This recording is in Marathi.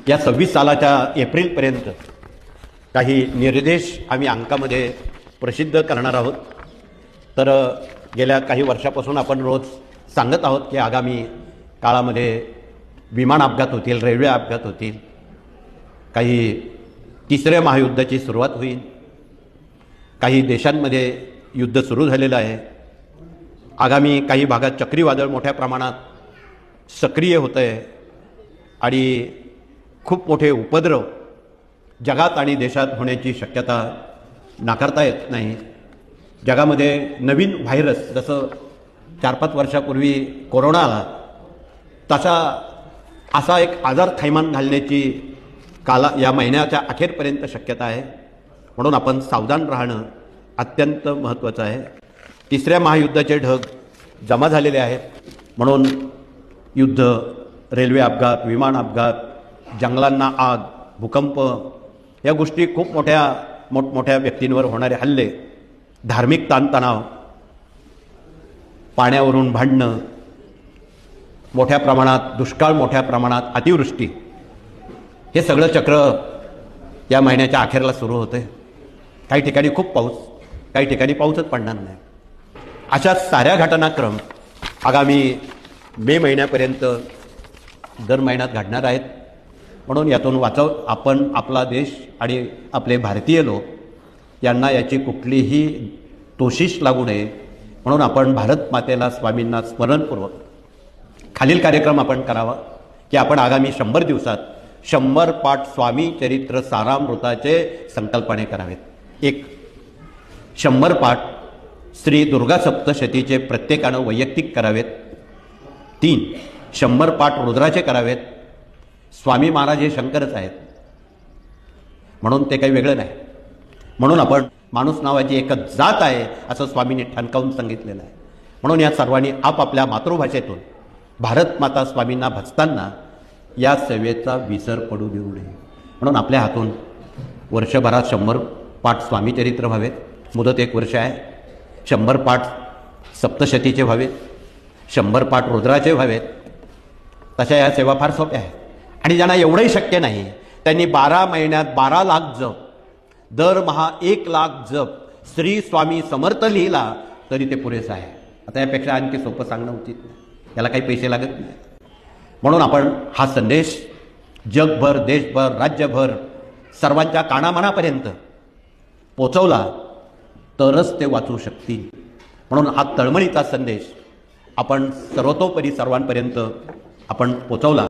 या 26 सालाच्या एप्रिलपर्यंत काही निर्देश आम्ही अंकामध्ये प्रसिद्ध करणार आहोत। तर गेल्या काही वर्षापासून आपण रोज सांगत आहोत की आगामी काळामध्ये विमान अपघात होतील, रेल्वे अपघात होतील, काही तिसऱ्या महायुद्धाची सुरुवात होईल, काही देशांमध्ये युद्ध सुरू झालेलं आहे, आगामी काही भागात चक्रीवादळ मोठ्या प्रमाणात सक्रिय होतं आहे आणि खूप मोठे उपद्रव जगात आणि देशात होण्याची शक्यता नाकारता येत नाही। जगामध्ये नवीन व्हायरस जसं 4-5 वर्षापूर्वी कोरोना आला तसा असा एक आजार थैमान घालण्याची या महिन्याच्या अखेरपर्यंत शक्यता आहे। म्हणून आपण सावधान राहणं अत्यंत महत्त्वाचं आहे। तिसऱ्या महायुद्धाचे ढग जमा झालेले आहेत, म्हणून युद्ध, रेल्वे अपघात, विमान अपघात, जंगलांना आग, भूकंप या गोष्टी खूप मोठमोठ्या व्यक्तींवर होणारे हल्ले, धार्मिक ताणतणाव, पाण्यावरून भांडणं, मोठ्या प्रमाणात दुष्काळ, मोठ्या प्रमाणात अतिवृष्टी, हे सगळं चक्र या महिन्याच्या अखेरला सुरू होते। काही ठिकाणी खूप पाऊस, काही ठिकाणी पाऊसच पडणार नाही। अशा साऱ्या घटनाक्रम आगामी मे महिन्यापर्यंत दर महिन्यात घडणार आहेत। म्हणून यातून आपण, आपला देश आणि आपले भारतीय लोक यांना याची कुठलीही तोशिष लागू नये म्हणून आपण भारत मातेला, स्वामींना स्मरणपूर्वक खालील कार्यक्रम आपण करावा की आपण आगामी 100 दिवसात 100 पाठ स्वामी चरित्र सारामृताचे संकल्पने करावेत। 1, 100 पाठ श्री दुर्गा सप्तशतीचे प्रत्येकानं वैयक्तिक करावेत। 3, 100 पाठ रुद्राचे करावेत। स्वामी महाराज हे शंकरच आहेत म्हणून ते काही वेगळं नाही। म्हणून आपण माणूस नावाची एकच जात आहे असं स्वामींनी ठणकावून सांगितलेलं आहे। म्हणून या सर्वांनी आपापल्या मातृभाषेतून भारत माता स्वामींना भजताना या सेवेचा विसर पडू देऊ नये। म्हणून आपल्या हातून वर्षभरात 100 पाठ स्वामीचरित्र व्हावेत, मुदत 1 वर्ष आहे। 100 पाठ सप्तशतीचे व्हावेत, 100 पाठ रुद्राचे व्हावेत। तशा या सेवा फार सोप्या आहेत आणि ज्यांना एवढंही शक्य नाही त्यांनी 12 महिन्यात 12 लाख जप, दरमहा 1 लाख जप श्री स्वामी समर्थ लिहिला तरी ते पुरेसं आहे। आता यापेक्षा आणखी सोपं सांगणं उचित नाही, याला काही पैसे लागत नाही। म्हणून आपण हा संदेश जगभर, देशभर, राज्यभर सर्वांच्या कानामनापर्यंत पोचवला तरच ते वाचू शकतील। म्हणून हा तळमळीचा संदेश आपण सर्वतोपरी सर्वांपर्यंत आपण पोचवला